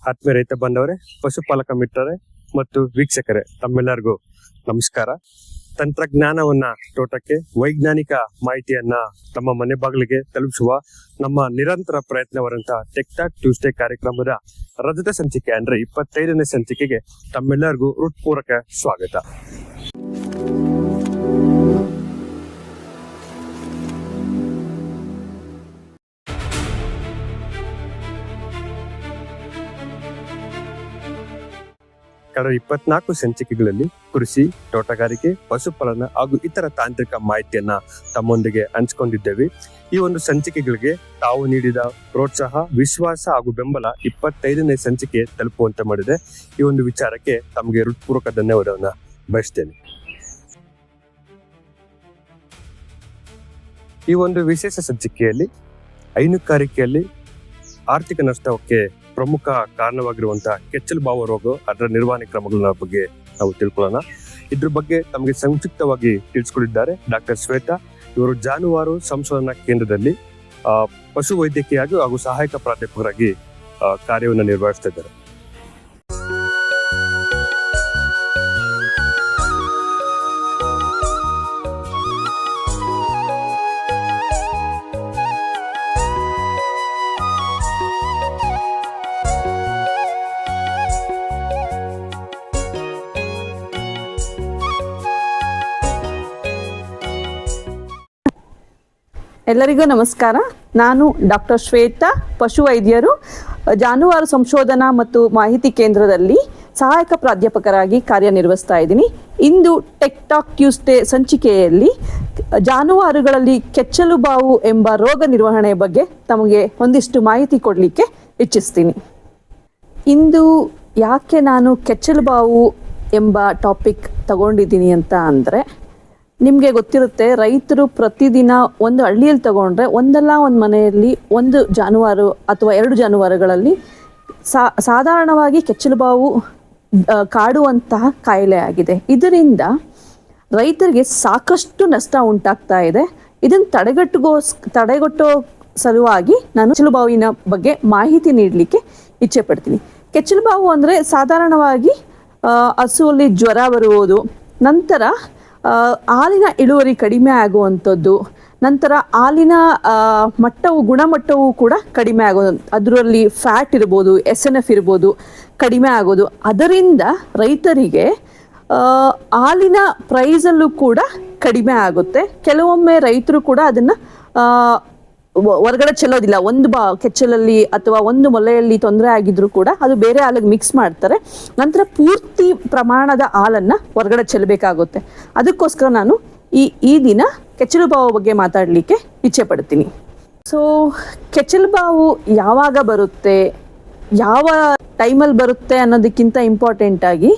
ಆತ್ಮೀಯ ರೈತ ಬಂದವರೇ, ಪಶುಪಾಲಕ ಮಿತ್ರರೇ ಮತ್ತು ವೀಕ್ಷಕರೇ, ತಮ್ಮೆಲ್ಲರಿಗೂ ನಮಸ್ಕಾರ. ತಂತ್ರಜ್ಞಾನವನ್ನ ತೋಟಕ್ಕೆ, ವೈಜ್ಞಾನಿಕ ಮಾಹಿತಿಯನ್ನ ತಮ್ಮ ಮನೆ ಬಾಗಿಲಿಗೆ ತಲುಪಿಸುವ ನಮ್ಮ ನಿರಂತರ ಪ್ರಯತ್ನವರಂತ ಟೆಕ್ ಟಾಕ್ ಟ್ಯೂಸ್ಡೇ ಕಾರ್ಯಕ್ರಮದ ರಜತ ಸಂಚಿಕೆ ಅಂದ್ರೆ 25ನೇ ಸಂಚಿಕೆಗೆ ತಮ್ಮೆಲ್ಲರಿಗೂ ಹೃತ್ಪೂರ್ವಕ ಸ್ವಾಗತ. ಕಳೆದ 24 ಸಂಚಿಕೆಗಳಲ್ಲಿ ಕೃಷಿ, ತೋಟಗಾರಿಕೆ, ಪಶುಪಾಲನೆ ಹಾಗೂ ಇತರ ತಾಂತ್ರಿಕ ಮಾಹಿತಿಯನ್ನ ತಮ್ಮೊಂದಿಗೆ ಹಂಚಿಕೊಂಡಿದ್ದೇವೆ. ಈ ಒಂದು ಸಂಚಿಕೆಗಳಿಗೆ ತಾವು ನೀಡಿದ ಪ್ರೋತ್ಸಾಹ, ವಿಶ್ವಾಸ ಹಾಗೂ ಬೆಂಬಲ 25ನೇ ಸಂಚಿಕೆ ತಲುಪುವಂತೆ ಮಾಡಿದೆ. ಈ ಒಂದು ವಿಚಾರಕ್ಕೆ ತಮಗೆ ಹೃತ್ಪೂರ್ವಕ ಧನ್ಯವಾದವನ್ನ ಬಯಸ್ತೇನೆ. ಈ ಒಂದು ವಿಶೇಷ ಸಂಚಿಕೆಯಲ್ಲಿ ಹೈನುಗಾರಿಕೆಯಲ್ಲಿ ಆರ್ಥಿಕ ನಷ್ಟಕ್ಕೆ ಪ್ರಮುಖ ಕಾರಣವಾಗಿರುವಂತಹ ಕೆಚ್ಚಲು ಬಾವು ರೋಗ, ಅದರ ನಿರ್ವಹಣೆ ಕ್ರಮಗಳ ಬಗ್ಗೆ ನಾವು ತಿಳ್ಕೊಳ್ಳೋಣ. ಇದ್ರ ಬಗ್ಗೆ ತಮಗೆ ಸಂಕ್ಷಿಪ್ತವಾಗಿ ತಿಳಿಸ್ಕೊಟ್ಟಿದ್ದಾರೆ ಡಾಕ್ಟರ್ ಶ್ವೇತಾ. ಇವರು ಜಾನುವಾರು ಸಂಶೋಧನಾ ಕೇಂದ್ರದಲ್ಲಿ ಪಶು ವೈದ್ಯಕೀಯ ಹಾಗೂ ಸಹಾಯಕ ಪ್ರಾಧ್ಯಾಪಕರಾಗಿ ಕಾರ್ಯವನ್ನು ನಿರ್ವಹಿಸ್ತಾ ಇದ್ದಾರೆ. ಎಲ್ಲರಿಗೂ ನಮಸ್ಕಾರ. ನಾನು ಡಾಕ್ಟರ್ ಶ್ವೇತಾ, ಪಶುವೈದ್ಯರು, ಜಾನುವಾರು ಸಂಶೋಧನಾ ಮತ್ತು ಮಾಹಿತಿ ಕೇಂದ್ರದಲ್ಲಿ ಸಹಾಯಕ ಪ್ರಾಧ್ಯಾಪಕರಾಗಿ ಕಾರ್ಯನಿರ್ವಹಿಸ್ತಾ ಇದ್ದೀನಿ. ಇಂದು ಟೆಕ್ ಟಾಕ್ ಟ್ಯೂಸ್ಡೇ ಸಂಚಿಕೆಯಲ್ಲಿ ಜಾನುವಾರುಗಳಲ್ಲಿ ಕೆಚ್ಚಲು ಬಾವು ಎಂಬ ರೋಗ ನಿರ್ವಹಣೆ ಬಗ್ಗೆ ತಮಗೆ ಒಂದಿಷ್ಟು ಮಾಹಿತಿ ಕೊಡಲಿಕ್ಕೆ ಇಚ್ಛಿಸ್ತೀನಿ. ಇಂದು ಯಾಕೆ ನಾನು ಕೆಚ್ಚಲು ಬಾವು ಎಂಬ ಟಾಪಿಕ್ ತಗೊಂಡಿದ್ದೀನಿ ಅಂತ ಅಂದರೆ, ನಿಮಗೆ ಗೊತ್ತಿರುತ್ತೆ, ರೈತರು ಪ್ರತಿದಿನ ಒಂದು ಹಳ್ಳಿಯಲ್ಲಿ ತಗೊಂಡ್ರೆ ಒಂದಲ್ಲ ಒಂದು ಮನೆಯಲ್ಲಿ ಒಂದು ಜಾನುವಾರು ಅಥವಾ 2 ಜಾನುವಾರುಗಳಲ್ಲಿ ಸಾಧಾರಣವಾಗಿ ಕೆಚ್ಚಲು ಬಾವು ಕಾಡುವಂತಹ ಕಾಯಿಲೆ ಆಗಿದೆ. ಇದರಿಂದ ರೈತರಿಗೆ ಸಾಕಷ್ಟು ನಷ್ಟ ಉಂಟಾಗ್ತಾ ಇದೆ. ಇದನ್ನು ತಡೆಗಟ್ಟೋ ಸಲುವಾಗಿ ನಾನು ಕೆಚ್ಚಲು ಬಾವಿನ ಬಗ್ಗೆ ಮಾಹಿತಿ ನೀಡಲಿಕ್ಕೆ ಇಚ್ಛೆ ಪಡ್ತೀನಿ. ಕೆಚ್ಚಲು ಬಾವು ಅಂದರೆ ಸಾಧಾರಣವಾಗಿ ಹಸುವಲ್ಲಿ ಜ್ವರ ಬರುವುದು, ನಂತರ ಹಾಲಿನ ಇಳುವರಿ ಕಡಿಮೆ ಆಗುವಂಥದ್ದು, ನಂತರ ಹಾಲಿನ ಗುಣಮಟ್ಟವು ಕೂಡ ಕಡಿಮೆ ಆಗೋದು, ಅದರಲ್ಲಿ ಫ್ಯಾಟ್ ಇರ್ಬೋದು, SNF ಇರ್ಬೋದು, ಕಡಿಮೆ ಆಗೋದು. ಅದರಿಂದ ರೈತರಿಗೆ ಹಾಲಿನ ಪ್ರೈಸಲ್ಲೂ ಕೂಡ ಕಡಿಮೆ ಆಗುತ್ತೆ. ಕೆಲವೊಮ್ಮೆ ರೈತರು ಕೂಡ ಅದನ್ನು ಹೊರಗಡೆ ಚೆಲ್ಲೋದಿಲ್ಲ. ಒಂದು ಕೆಚ್ಚಲಲ್ಲಿ ಅಥವಾ ಒಂದು ಮೊಲೆಯಲ್ಲಿ ತೊಂದರೆ ಆಗಿದ್ರು ಕೂಡ ಅದು ಬೇರೆ ಹಾಲಿಗೆ ಮಿಕ್ಸ್ ಮಾಡ್ತಾರೆ. ನಂತರ ಪೂರ್ತಿ ಪ್ರಮಾಣದ ಹಾಲನ್ನು ಹೊರಗಡೆ ಚೆಲ್ಲಬೇಕಾಗುತ್ತೆ. ಅದಕ್ಕೋಸ್ಕರ ನಾನು ಈ ದಿನ ಕೆಚ್ಚಲು ಬಾವು ಬಗ್ಗೆ ಮಾತಾಡಲಿಕ್ಕೆ ಇಚ್ಛೆ ಪಡ್ತೀನಿ. ಸೊ ಕೆಚ್ಚಲು ಬಾವು ಯಾವಾಗ ಬರುತ್ತೆ, ಯಾವ ಟೈಮಲ್ಲಿ ಬರುತ್ತೆ ಅನ್ನೋದಕ್ಕಿಂತ ಇಂಪಾರ್ಟೆಂಟ್ ಆಗಿ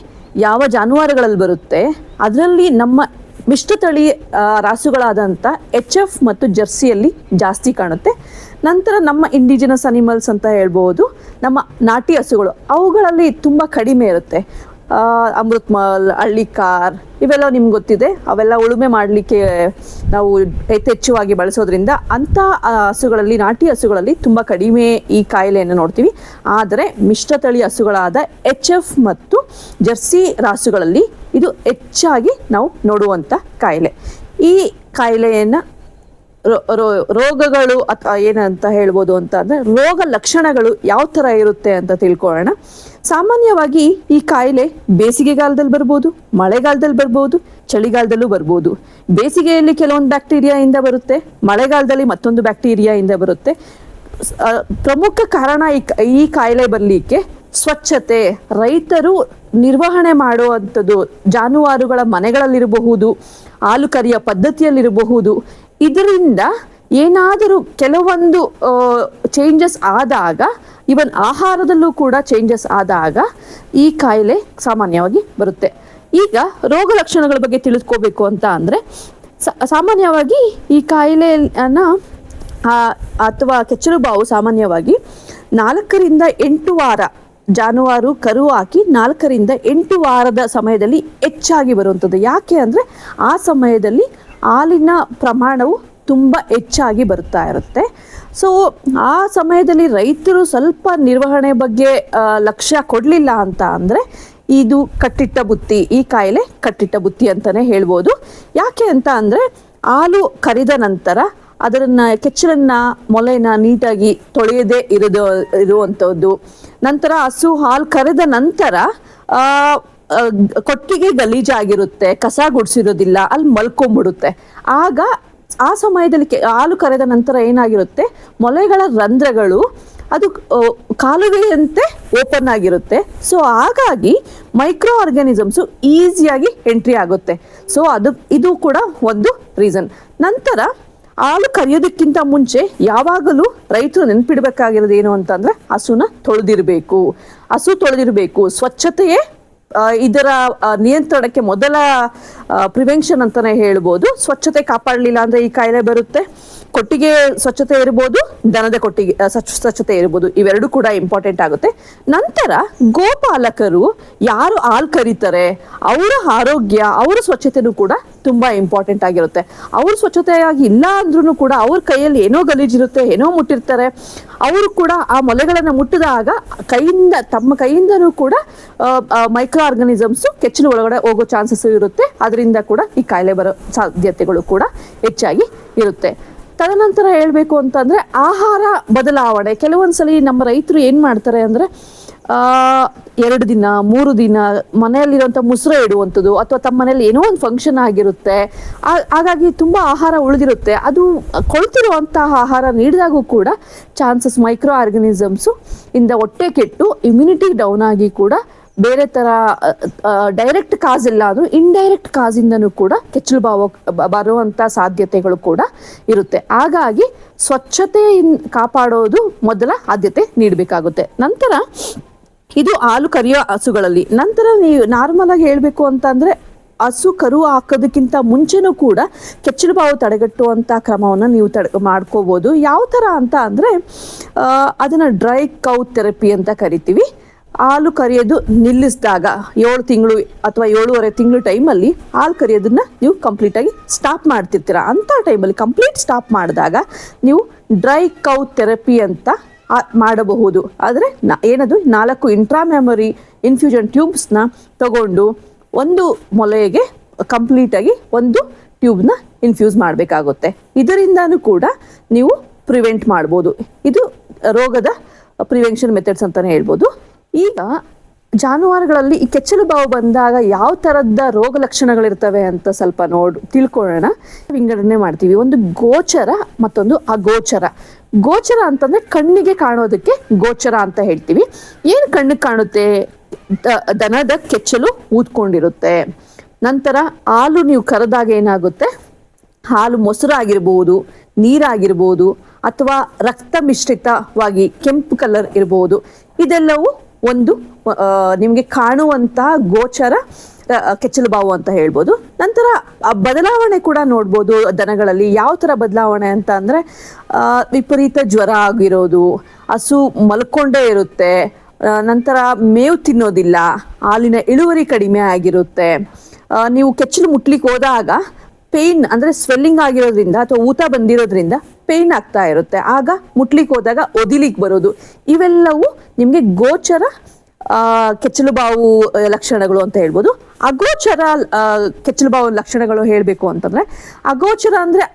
ಯಾವ ಜಾನುವಾರುಗಳಲ್ಲಿ ಬರುತ್ತೆ, ಅದರಲ್ಲಿ ನಮ್ಮ ಮಿಶ್ರತಳಿ ರಾಸುಗಳಾದಂಥ HF ಮತ್ತು ಜರ್ಸಿಯಲ್ಲಿ ಜಾಸ್ತಿ ಕಾಣುತ್ತೆ. ನಂತರ ನಮ್ಮ ಇಂಡಿಜಿನಸ್ ಅನಿಮಲ್ಸ್ ಅಂತ ಹೇಳ್ಬೋದು, ನಮ್ಮ ನಾಟಿ ಹಸುಗಳು, ಅವುಗಳಲ್ಲಿ ತುಂಬ ಕಡಿಮೆ ಇರುತ್ತೆ. ಅಮೃತ್ಮಲ್, ಹಳ್ಳಿಕಾರ್ ಇವೆಲ್ಲ ನಿಮ್ಗೆ ಗೊತ್ತಿದೆ. ಅವೆಲ್ಲ ಉಳುಮೆ ಮಾಡಲಿಕ್ಕೆ ನಾವು ಯಥೇಚ್ಛವಾಗಿ ಬಳಸೋದ್ರಿಂದ ಅಂಥ ಹಸುಗಳಲ್ಲಿ, ನಾಟಿ ಹಸುಗಳಲ್ಲಿ ತುಂಬ ಕಡಿಮೆ ಈ ಕಾಯಿಲೆಯನ್ನು ನೋಡ್ತೀವಿ. ಆದರೆ ಮಿಶ್ರತಳಿ ಹಸುಗಳಾದ HF ಮತ್ತು ಜರ್ಸಿ ರಾಸುಗಳಲ್ಲಿ ಇದು ಹೆಚ್ಚಾಗಿ ನಾವು ನೋಡುವಂಥ ಕಾಯಿಲೆ. ಈ ಕಾಯಿಲೆಯನ್ನು ರೋಗಗಳು ಅಥವಾ ಏನಂತ ಹೇಳ್ಬೋದು ಅಂತ ಅಂದರೆ, ರೋಗ ಲಕ್ಷಣಗಳು ಯಾವ ಥರ ಇರುತ್ತೆ ಅಂತ ತಿಳ್ಕೊಳ್ಳೋಣ. ಸಾಮಾನ್ಯವಾಗಿ ಈ ಕಾಯಿಲೆ ಬೇಸಿಗೆಗಾಲದಲ್ಲಿ ಬರ್ಬೋದು, ಮಳೆಗಾಲದಲ್ಲಿ ಬರ್ಬೋದು, ಚಳಿಗಾಲದಲ್ಲೂ ಬರ್ಬೋದು. ಬೇಸಿಗೆಯಲ್ಲಿ ಕೆಲವೊಂದು ಬ್ಯಾಕ್ಟೀರಿಯಾಯಿಂದ ಬರುತ್ತೆ, ಮಳೆಗಾಲದಲ್ಲಿ ಮತ್ತೊಂದು ಬ್ಯಾಕ್ಟೀರಿಯಾಯಿಂದ ಬರುತ್ತೆ. ಪ್ರಮುಖ ಕಾರಣ ಈ ಕಾಯಿಲೆ ಬರಲಿಕ್ಕೆ ಸ್ವಚ್ಛತೆ, ರೈತರು ನಿರ್ವಹಣೆ ಮಾಡುವಂಥದ್ದು, ಜಾನುವಾರುಗಳ ಮನೆಗಳಲ್ಲಿರಬಹುದು, ಹಾಲು ಕರಿಯ ಪದ್ಧತಿಯಲ್ಲಿರಬಹುದು. ಇದರಿಂದ ಏನಾದರೂ ಕೆಲವೊಂದು ಚೇಂಜಸ್ ಆದಾಗ, ಇವನ್ ಆಹಾರದಲ್ಲೂ ಕೂಡ ಚೇಂಜಸ್ ಆದಾಗ ಈ ಕಾಯಿಲೆ ಸಾಮಾನ್ಯವಾಗಿ ಬರುತ್ತೆ. ಈಗ ರೋಗ ಲಕ್ಷಣಗಳ ಬಗ್ಗೆ ತಿಳಿದುಕೋಬೇಕು ಅಂತ ಅಂದರೆ, ಸಾಮಾನ್ಯವಾಗಿ ಈ ಕಾಯಿಲೆಯನ್ನು ಅಥವಾ ಕೆಚ್ಚಲು ಬಾವು ಸಾಮಾನ್ಯವಾಗಿ 4ರಿಂದ 8 ವಾರ ಜಾನುವಾರು ಕರು ಹಾಕಿ 4ರಿಂದ 8 ವಾರದ ಸಮಯದಲ್ಲಿ ಹೆಚ್ಚಾಗಿ ಬರುವಂಥದ್ದು. ಯಾಕೆ ಅಂದರೆ ಆ ಸಮಯದಲ್ಲಿ ಹಾಲಿನ ಪ್ರಮಾಣವು ತುಂಬ ಹೆಚ್ಚಾಗಿ ಬರ್ತಾ ಇರುತ್ತೆ. ಸೊ ಆ ಸಮಯದಲ್ಲಿ ರೈತರು ಸ್ವಲ್ಪ ನಿರ್ವಹಣೆ ಬಗ್ಗೆ ಲಕ್ಷ್ಯ ಕೊಡಲಿಲ್ಲ ಅಂತ ಅಂದರೆ ಇದು ಕಟ್ಟಿಟ್ಟ ಬುತ್ತಿ, ಈ ಕಾಯಿಲೆ ಕಟ್ಟಿಟ್ಟ ಬುತ್ತಿ ಅಂತಲೇ ಹೇಳ್ಬೋದು. ಯಾಕೆ ಅಂತ ಅಂದರೆ ಹಾಲು ಕರೆದ ನಂತರ ಅದರನ್ನು ಕೆಚ್ಚಲನ್ನು ಮೊಲೆನ ನೀಟಾಗಿ ತೊಳೆಯದೇ ಇರುವಂಥದ್ದು, ನಂತರ ಹಸು ಹಾಲು ಕರೆದ ನಂತರ ಕೊಟ್ಟಿಗೆ ಗಲೀಜಾಗಿರುತ್ತೆ, ಕಸ ಗುಡಿಸಿರೋದಿಲ್ಲ, ಅಲ್ಲಿ ಮಲ್ಕೊಂಡ್ಬಿಡುತ್ತೆ. ಆಗ ಆ ಸಮಯದಲ್ಲಿ ಹಾಲು ಕರೆದ ನಂತರ ಏನಾಗಿರುತ್ತೆ, ಮೊಲೆಗಳ ರಂಧ್ರಗಳು ಅದು ಕಾಲುವೆಯಂತೆ ಓಪನ್ ಆಗಿರುತ್ತೆ. ಸೊ ಹಾಗಾಗಿ ಮೈಕ್ರೋ ಆರ್ಗ್ಯಾನಿಸಮ್ಸು ಈಸಿಯಾಗಿ ಎಂಟ್ರಿ ಆಗುತ್ತೆ. ಸೊ ಇದು ಕೂಡ ಒಂದು ರೀಸನ್. ನಂತರ ಹಾಲು ಕರೆಯೋದಕ್ಕಿಂತ ಮುಂಚೆ ಯಾವಾಗಲೂ ರೈತರು ನೆನ್ಪಿಡ್ಬೇಕಾಗಿರೋದು ಏನು ಅಂತಂದ್ರೆ ಹಸುನ ತೊಳೆದಿರಬೇಕು. ಹಸು ತೊಳೆದಿರಬೇಕು. ಸ್ವಚ್ಛತೆಯೇ ಇದರ ನಿಯಂತ್ರಣಕ್ಕೆ ಮೊದಲ ಪ್ರಿವೆನ್ಷನ್ ಅಂತಾನೆ ಹೇಳ್ಬೋದು. ಸ್ವಚ್ಛತೆ ಕಾಪಾಡಲಿಲ್ಲ ಅಂದ್ರೆ ಈ ಕಾಯಿಲೆ ಬರುತ್ತೆ. ಕೊಟ್ಟಿಗೆ ಸ್ವಚ್ಛತೆ ಇರ್ಬೋದು, ದನದ ಕೊಟ್ಟಿಗೆ ಸ್ವಚ್ಛತೆ ಇರ್ಬೋದು, ಇವೆರಡು ಕೂಡ ಇಂಪಾರ್ಟೆಂಟ್ ಆಗುತ್ತೆ. ನಂತರ ಗೋಪಾಲಕರು ಯಾರು ಹಾಲು ಕರೀತಾರೆ ಅವರ ಆರೋಗ್ಯ, ಅವರ ಸ್ವಚ್ಛತೆನೂ ಕೂಡ ತುಂಬಾ ಇಂಪಾರ್ಟೆಂಟ್ ಆಗಿರುತ್ತೆ. ಅವ್ರ ಸ್ವಚ್ಛತೆಯಾಗಿ ಇಲ್ಲ ಅಂದ್ರೂ ಕೂಡ ಅವ್ರ ಕೈಯಲ್ಲಿ ಏನೋ ಗಲೀಜಿರುತ್ತೆ, ಏನೋ ಮುಟ್ಟಿರ್ತಾರೆ. ಅವರು ಕೂಡ ಆ ಮೊಲೆಗಳನ್ನು ಮುಟ್ಟಿದಾಗ ತಮ್ಮ ಕೈಯಿಂದನೂ ಕೂಡ ಮೈಕ್ರೋ ಆರ್ಗನಿಸಮ್ಸ್ ಕೆಚ್ಚಲು ಒಳಗಡೆ ಹೋಗೋ ಚಾನ್ಸಸ್ ಇರುತ್ತೆ. ಅದರಿಂದ ಕೂಡ ಈ ಕಾಯಿಲೆ ಬರೋ ಸಾಧ್ಯತೆಗಳು ಕೂಡ ಹೆಚ್ಚಾಗಿ ಇರುತ್ತೆ. ತದನಂತರ ಹೇಳಬೇಕು ಅಂತಂದ್ರೆ ಆಹಾರ ಬದಲಾವಣೆ. ಕೆಲವೊಂದ್ಸಲಿ ನಮ್ಮ ರೈತರು ಏನ್ ಮಾಡ್ತಾರೆ ಅಂದ್ರೆ 2 ದಿನ 3 ದಿನ ಮನೆಯಲ್ಲಿರುವಂಥ ಮುಸ್ರೆ ಇಡುವಂಥದ್ದು, ಅಥವಾ ತಮ್ಮ ಮನೇಲಿ ಏನೋ ಒಂದು ಫಂಕ್ಷನ್ ಆಗಿರುತ್ತೆ, ಹಾಗಾಗಿ ತುಂಬಾ ಆಹಾರ ಉಳಿದಿರುತ್ತೆ. ಅದು ಕೊಳ್ತಿರುವಂತಹ ಆಹಾರ ನೀಡಿದಾಗೂ ಕೂಡ ಚಾನ್ಸಸ್ ಮೈಕ್ರೋ ಆರ್ಗನಿಸಮ್ಸು ಇಂದ ಹೊಟ್ಟೆ ಕೆಟ್ಟು ಇಮ್ಯುನಿಟಿ ಡೌನ್ ಆಗಿ ಕೂಡ ಬೇರೆ ತರ ಡೈರೆಕ್ಟ್ ಕಾಸ್ ಇಲ್ಲ ಆದ್ರೂ ಇಂಡೈರೆಕ್ಟ್ ಕಾಸಿಂದನೂ ಕೂಡ ಕೆಚ್ಚಲು ಬರುವಂತ ಸಾಧ್ಯತೆಗಳು ಕೂಡ ಇರುತ್ತೆ. ಹಾಗಾಗಿ ಸ್ವಚ್ಛತೆ ಕಾಪಾಡೋದು ಮೊದಲ ಆದ್ಯತೆ ನೀಡಬೇಕಾಗುತ್ತೆ. ನಂತರ ಇದು ಹಾಲು ಕರೆಯೋ ಹಸುಗಳಲ್ಲಿ. ನಂತರ ನೀವು ನಾರ್ಮಲ್ ಆಗಿ ಹೇಳ್ಬೇಕು ಅಂತಂದ್ರೆ ಹಸು ಕರು ಹಾಕೋದಕ್ಕಿಂತ ಮುಂಚೆನೂ ಕೂಡ ಕೆಚ್ಚಲು ಬಾವು ತಡೆಗಟ್ಟುವಂಥ ಕ್ರಮವನ್ನು ನೀವು ಮಾಡ್ಕೋಬೋದು. ಯಾವ ಥರ ಅಂತ ಅಂದರೆ ಅದನ್ನು ಡ್ರೈ ಕೌ ಥೆರಪಿ ಅಂತ ಕರಿತೀವಿ. ಹಾಲು ಕರೆಯೋದು ನಿಲ್ಲಿಸಿದಾಗ 7 ತಿಂಗಳು ಅಥವಾ 7.5 ತಿಂಗಳು ಟೈಮಲ್ಲಿ ಹಾಲು ಕರೆಯೋದನ್ನ ನೀವು ಕಂಪ್ಲೀಟಾಗಿ ಸ್ಟಾಪ್ ಮಾಡ್ತಿರ್ತೀರ. ಅಂಥ ಟೈಮಲ್ಲಿ ಕಂಪ್ಲೀಟ್ ಸ್ಟಾಪ್ ಮಾಡಿದಾಗ ನೀವು ಡ್ರೈ ಕೌ ಥೆರಪಿ ಅಂತ ಮಾಡಬಹುದು. ಆದರೆ ಏನದು 4 ಇಂಟ್ರಾಮೆಮೊರಿ ಇನ್ಫ್ಯೂಷನ್ ಟ್ಯೂಬ್ಸ್ನ ತಗೊಂಡು ಒಂದು ಮೊಲೆಗೆ ಕಂಪ್ಲೀಟಾಗಿ ಒಂದು ಟ್ಯೂಬ್ನ ಇನ್ಫ್ಯೂಸ್ ಮಾಡಬೇಕಾಗುತ್ತೆ. ಇದರಿಂದನೂ ಕೂಡ ನೀವು ಪ್ರಿವೆಂಟ್ ಮಾಡ್ಬೋದು. ಇದು ರೋಗದ ಪ್ರಿವೆನ್ಷನ್ ಮೆಥಡ್ಸ್ ಅಂತಲೇ ಹೇಳ್ಬೋದು. ಈಗ ಜಾನುವಾರುಗಳಲ್ಲಿ ಈ ಕೆಚ್ಚಲು ಬಾವು ಬಂದಾಗ ಯಾವ ಥರದ ರೋಗ ಲಕ್ಷಣಗಳಿರ್ತವೆ ಅಂತ ಸ್ವಲ್ಪ ತಿಳ್ಕೊಳ್ಳೋಣ. ವಿಂಗಡಣೆ ಮಾಡ್ತೀವಿ. ಒಂದು ಗೋಚರ, ಮತ್ತೊಂದು ಅಗೋಚರ. ಗೋಚರ ಅಂತಂದ್ರೆ ಕಣ್ಣಿಗೆ ಕಾಣೋದಕ್ಕೆ ಗೋಚರ ಅಂತ ಹೇಳ್ತೀವಿ. ಏನು ಕಣ್ಣಿಗೆ ಕಾಣುತ್ತೆ? ದನದ ಕೆಚ್ಚಲು ಊದ್ಕೊಂಡಿರುತ್ತೆ. ನಂತರ ಹಾಲು ನೀವು ಕರೆದಾಗ ಏನಾಗುತ್ತೆ, ಹಾಲು ಮೊಸರಾಗಿರ್ಬೋದು, ನೀರಾಗಿರ್ಬೋದು, ಅಥವಾ ರಕ್ತ ಮಿಶ್ರಿತವಾಗಿ ಕೆಂಪು ಕಲರ್ ಇರ್ಬೋದು. ಇದೆಲ್ಲವೂ ಒಂದು ನಿಮಗೆ ಕಾಣುವಂತಹ ಗೋಚರ ಕೆಚ್ಚಲು ಬಾವು ಅಂತ ಹೇಳ್ಬೋದು. ನಂತರ ಬದಲಾವಣೆ ಕೂಡ ನೋಡ್ಬೋದು ದನಗಳಲ್ಲಿ. ಯಾವ ಥರ ಬದಲಾವಣೆ ಅಂತ ಅಂದರೆ ವಿಪರೀತ ಜ್ವರ ಆಗಿರೋದು, ಹಸು ಮಲ್ಕೊಂಡೇ ಇರುತ್ತೆ, ನಂತರ ಮೇವು ತಿನ್ನೋದಿಲ್ಲ, ಹಾಲಿನ ಇಳುವರಿ ಕಡಿಮೆ ಆಗಿರುತ್ತೆ. ನೀವು ಕೆಚ್ಚಲು ಮುಟ್ಲಿಕ್ಕೆ ಹೋದಾಗ ಪೇಯ್ನ್ ಅಂದರೆ ಸ್ವೆಲ್ಲಿಂಗ್ ಆಗಿರೋದ್ರಿಂದ ಅಥವಾ ಊತ ಬಂದಿರೋದ್ರಿಂದ ಪೇಯ್ನ್ ಆಗ್ತಾ ಇರುತ್ತೆ. ಆಗ ಮುಟ್ಲಿಕ್ಕೆ ಹೋದಾಗ ಒದಿಲಿಕ್ಕೆ ಬರೋದು. ಇವೆಲ್ಲವೂ ನಿಮಗೆ ಗೋಚರ ಕೆಚ್ಚಲು ಬಾವು ಲಕ್ಷಣಗಳು ಅಂತ ಹೇಳ್ಬೋದು. ಅಗೋಚರ ಕೆಚ್ಚಲು ಬಾವು ಲಕ್ಷಣಗಳು ಹೇಳಬೇಕು ಅಂತಂದ್ರೆ, ಅಗೋಚರ ಅಂದ್ರೆ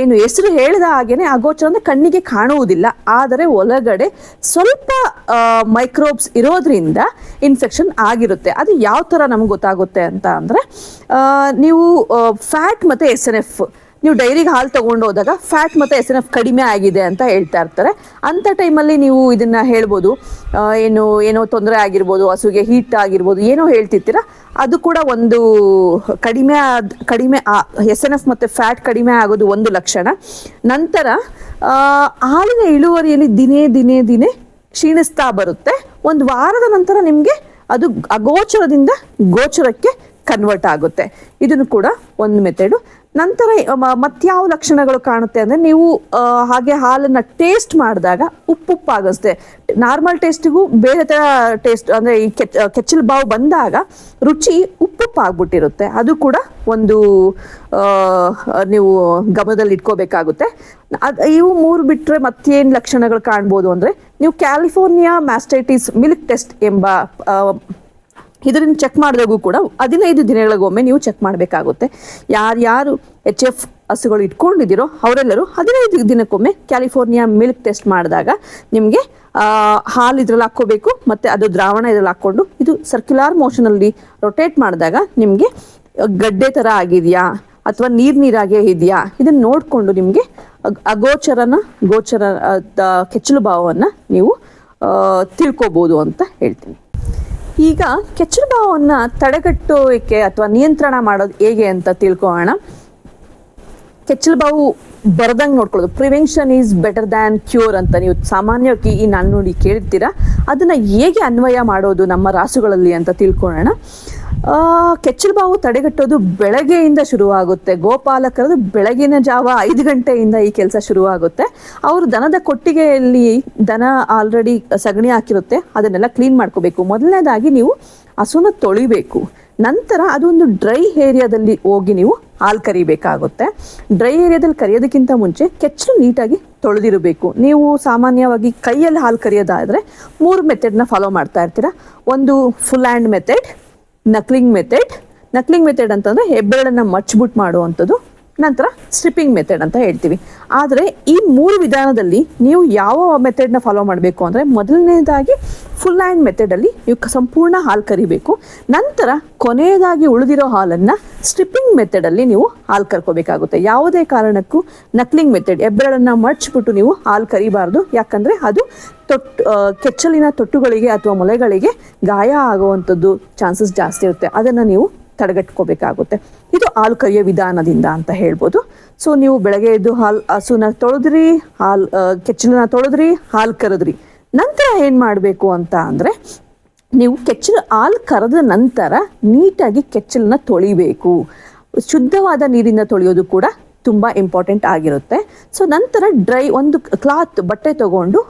ಏನು ಹೆಸರು ಹೇಳಿದ ಹಾಗೇನೆ ಅಗೋಚರ ಅಂದ್ರೆ ಕಣ್ಣಿಗೆ ಕಾಣುವುದಿಲ್ಲ, ಆದರೆ ಒಳಗಡೆ ಸ್ವಲ್ಪ ಮೈಕ್ರೋಬ್ಸ್ ಇರೋದ್ರಿಂದ ಇನ್ಫೆಕ್ಷನ್ ಆಗಿರುತ್ತೆ. ಅದು ಯಾವ ಥರ ನಮ್ಗೆ ಗೊತ್ತಾಗುತ್ತೆ ಅಂತ ಅಂದರೆ, ನೀವು ಫ್ಯಾಟ್ ಮತ್ತು SNF ನೀವು ಡೈರಿಗೆ ಹಾಲು ತಗೊಂಡು ಹೋದಾಗ ಫ್ಯಾಟ್ ಮತ್ತು SNF ಕಡಿಮೆ ಆಗಿದೆ ಅಂತ ಹೇಳ್ತಾ ಇರ್ತಾರೆ. ಅಂಥ ಟೈಮಲ್ಲಿ ನೀವು ಇದನ್ನ ಹೇಳ್ಬೋದು, ಏನೋ ತೊಂದರೆ ಆಗಿರ್ಬೋದು, ಹಸುಗೆ ಹೀಟ್ ಆಗಿರ್ಬೋದು, ಏನೋ ಹೇಳ್ತಿರ್ತೀರ. ಅದು ಕೂಡ ಒಂದು ಕಡಿಮೆ SNF ಮತ್ತು ಫ್ಯಾಟ್ ಕಡಿಮೆ ಆಗೋದು ಒಂದು ಲಕ್ಷಣ. ನಂತರ ಹಾಲಿನ ಇಳುವರಿಯಲ್ಲಿ ದಿನೇ ಕ್ಷೀಣಿಸ್ತಾ ಬರುತ್ತೆ. ಒಂದು ವಾರದ ನಂತರ ನಿಮಗೆ ಅದು ಅಗೋಚರದಿಂದ ಗೋಚರಕ್ಕೆ ಕನ್ವರ್ಟ್ ಆಗುತ್ತೆ. ಇದನ್ನು ಕೂಡ ಒಂದು ಮೆಥಡು. ನಂತರ ಮತ್ಯಾವ ಲಕ್ಷಣಗಳು ಕಾಣುತ್ತೆ ಅಂದರೆ ನೀವು ಹಾಗೆ ಹಾಲನ್ನು ಟೇಸ್ಟ್ ಮಾಡಿದಾಗ ಉಪ್ಪುಪ್ಪಾಗಿಸುತ್ತೆ. ನಾರ್ಮಲ್ ಟೇಸ್ಟಿಗೂ ಬೇರೆ ಥರ ಟೇಸ್ಟ್ ಅಂದರೆ ಈ ಕೆಚ್ಚಲು ಬಾವು ಬಂದಾಗ ರುಚಿ ಉಪ್ಪುಪ್ಪಾಗ್ಬಿಟ್ಟಿರುತ್ತೆ. ಅದು ಕೂಡ ಒಂದು ನೀವು ಗಮನದಲ್ಲಿ ಇಟ್ಕೋಬೇಕಾಗುತ್ತೆ. ಇವು 3 ಬಿಟ್ಟರೆ ಮತ್ತೇನು ಲಕ್ಷಣಗಳು ಕಾಣ್ಬೋದು ಅಂದರೆ ನೀವು ಕ್ಯಾಲಿಫೋರ್ನಿಯಾ ಮ್ಯಾಸ್ಟೈಟಿಸ್ ಮಿಲ್ಕ್ ಟೆಸ್ಟ್ ಎಂಬ ಇದರಿಂದ ಚೆಕ್ ಮಾಡಿದಾಗೂ ಕೂಡ 15 ದಿನಗಳಿಗೊಮ್ಮೆ ನೀವು ಚೆಕ್ ಮಾಡಬೇಕಾಗುತ್ತೆ. ಯಾರು HF ಹಸುಗಳು ಇಟ್ಕೊಂಡಿದ್ದೀರೋ ಅವರೆಲ್ಲರೂ 15 ದಿನಕ್ಕೊಮ್ಮೆ ಕ್ಯಾಲಿಫೋರ್ನಿಯಾ ಮಿಲ್ಕ್ ಟೆಸ್ಟ್ ಮಾಡಿದಾಗ ನಿಮಗೆ ಹಾಲು ಇದ್ರಲ್ಲಿ ಹಾಕ್ಕೋಬೇಕು ಮತ್ತು ಅದು ದ್ರಾವಣ ಇದ್ರಲ್ಲಿ ಹಾಕ್ಕೊಂಡು ಇದು ಸರ್ಕ್ಯುಲರ್ ಮೋಷನಲ್ಲಿ ರೊಟೇಟ್ ಮಾಡಿದಾಗ ನಿಮಗೆ ಗಡ್ಡೆ ಥರ ಆಗಿದೆಯಾ ಅಥವಾ ನೀರಾಗೇ ಇದೆಯಾ ಇದನ್ನು ನೋಡಿಕೊಂಡು ನಿಮಗೆ ಗೋಚರ ಕೆಚ್ಚಲು ಭಾವವನ್ನು ನೀವು ತಿಳ್ಕೊಬೋದು ಅಂತ ಹೇಳ್ತೀನಿ. ಈಗ ಕೆಚ್ಚಲು ಭಾವವನ್ನು ತಡೆಗಟ್ಟೋಕೆ ಅಥವಾ ನಿಯಂತ್ರಣ ಮಾಡೋದು ಹೇಗೆ ಅಂತ ತಿಳ್ಕೊಳ್ಳೋಣ. ಕೆಚ್ಚಲು ಬಾವು ಬರದಂಗೆ ನೋಡ್ಕೊಳ್ಳೋದು, prevention is better than cure ಅಂತ ನೀವು ಸಾಮಾನ್ಯವಾಗಿ ಈ ನಾನು ನೋಡಿ ಕೇಳ್ತೀರಾ. ಅದನ್ನು ಹೇಗೆ ಅನ್ವಯ ಮಾಡೋದು ನಮ್ಮ ರಾಸುಗಳಲ್ಲಿ ಅಂತ ತಿಳ್ಕೊಳ್ಳೋಣ. ಕೆಚ್ಚಲು ಬಾವು ತಡೆಗಟ್ಟೋದು ಬೆಳಗ್ಗೆಯಿಂದ ಶುರುವಾಗುತ್ತೆ. ಗೋಪಾಲಕರದು ಬೆಳಗಿನ ಜಾವ 5 ಗಂಟೆಯಿಂದ ಈ ಕೆಲಸ ಶುರುವಾಗುತ್ತೆ. ಅವರು ದನದ ಕೊಟ್ಟಿಗೆಯಲ್ಲಿ ದನ ಆಲ್ರೆಡಿ ಸಗಣಿ ಹಾಕಿರುತ್ತೆ, ಅದನ್ನೆಲ್ಲ ಕ್ಲೀನ್ ಮಾಡ್ಕೋಬೇಕು. ಮೊದಲನೇದಾಗಿ ನೀವು ಹಸುನ ತೊಳಿಬೇಕು. ನಂತರ ಅದೊಂದು ಡ್ರೈ ಏರಿಯಾದಲ್ಲಿ ಹೋಗಿ ನೀವು ಹಾಲು ಕರಿಬೇಕಾಗುತ್ತೆ. ಡ್ರೈ ಏರಿಯಾದಲ್ಲಿ ಕರಿಯೋದಕ್ಕಿಂತ ಮುಂಚೆ ಕೆಚ್ಚಲು ನೀಟಾಗಿ ತೊಳೆದಿರಬೇಕು. ನೀವು ಸಾಮಾನ್ಯವಾಗಿ ಕೈಯಲ್ಲಿ ಹಾಲು ಕರಿಯೋದಾದರೆ 3 ಮೆಥಡ್ನ ಫಾಲೋ ಮಾಡ್ತಾ ಇರ್ತೀರ. ಒಂದು ಫುಲ್ ಹ್ಯಾಂಡ್ ಮೆಥಡ್, ನಕ್ಲಿಂಗ್ ಮೆಥಡ್ ಅಂತಂದರೆ ಹೆಬ್ಬೆರಳನ್ನು ಮಚ್ಬಿಟ್ಟು ಮಾಡುವಂಥದ್ದು, ನಂತರ ಸ್ಟ್ರಿಪ್ಪಿಂಗ್ ಮೆಥಡ್ ಅಂತ ಹೇಳ್ತೀವಿ. ಆದರೆ ಈ 3 ವಿಧಾನದಲ್ಲಿ ನೀವು ಯಾವ ಮೆಥಡ್ನ ಫಾಲೋ ಮಾಡಬೇಕು ಅಂದರೆ ಮೊದಲನೇದಾಗಿ ಫುಲ್ ಹ್ಯಾಂಡ್ ಮೆಥಡಲ್ಲಿ ನೀವು ಸಂಪೂರ್ಣ ಹಾಲು ಕರಿಬೇಕು. ನಂತರ ಕೊನೆಯದಾಗಿ ಉಳಿದಿರೋ ಹಾಲನ್ನು ಸ್ಟ್ರಿಪ್ಪಿಂಗ್ ಮೆಥಡಲ್ಲಿ ನೀವು ಹಾಲು ಕರ್ಕೋಬೇಕಾಗುತ್ತೆ. ಯಾವುದೇ ಕಾರಣಕ್ಕೂ ನಕ್ಲಿಂಗ್ ಮೆಥಡ್ ಹೆಬ್ಬೆರಳನ್ನು ಮಡ್ಚ್ಬಿಟ್ಟು ನೀವು ಹಾಲು ಕರಿಬಾರ್ದು. ಯಾಕಂದರೆ ಅದು ಕೆಚ್ಚಲಿನ ತೊಟ್ಟುಗಳಿಗೆ ಅಥವಾ ಮೊಲೆಗಳಿಗೆ ಗಾಯ ಆಗುವಂಥದ್ದು ಚಾನ್ಸಸ್ ಜಾಸ್ತಿ ಇರುತ್ತೆ. ಅದನ್ನು ನೀವು ತಡೆಗಟ್ಕೋಬೇಕಾಗುತ್ತೆ. ಇದು ಹಾಲು ಕರಿಯೋ ವಿಧಾನದಿಂದ ಅಂತ ಹೇಳ್ಬೋದು. ಸೊ ನೀವು ಬೆಳಗ್ಗೆ ಎದ್ದು ಹಸುನ ತೊಳೆದ್ರಿ, ಕೆಚ್ಚಲನ್ನ ತೊಳೆದ್ರಿ, ಹಾಲು ಕರೆದ್ರಿ. ನಂತರ ಏನು ಮಾಡಬೇಕು ಅಂತ ಅಂದರೆ ನೀವು ಹಾಲು ಕರೆದ ನಂತರ ನೀಟಾಗಿ ಕೆಚ್ಚಲನ್ನ ತೊಳಿಬೇಕು. ಶುದ್ಧವಾದ ನೀರಿಂದ ತೊಳೆಯೋದು ಕೂಡ ತುಂಬ ಇಂಪಾರ್ಟೆಂಟ್ ಆಗಿರುತ್ತೆ. ಸೊ ನಂತರ ಒಂದು ಕ್ಲಾತ್ ಬಟ್ಟೆ ತಗೊಂಡು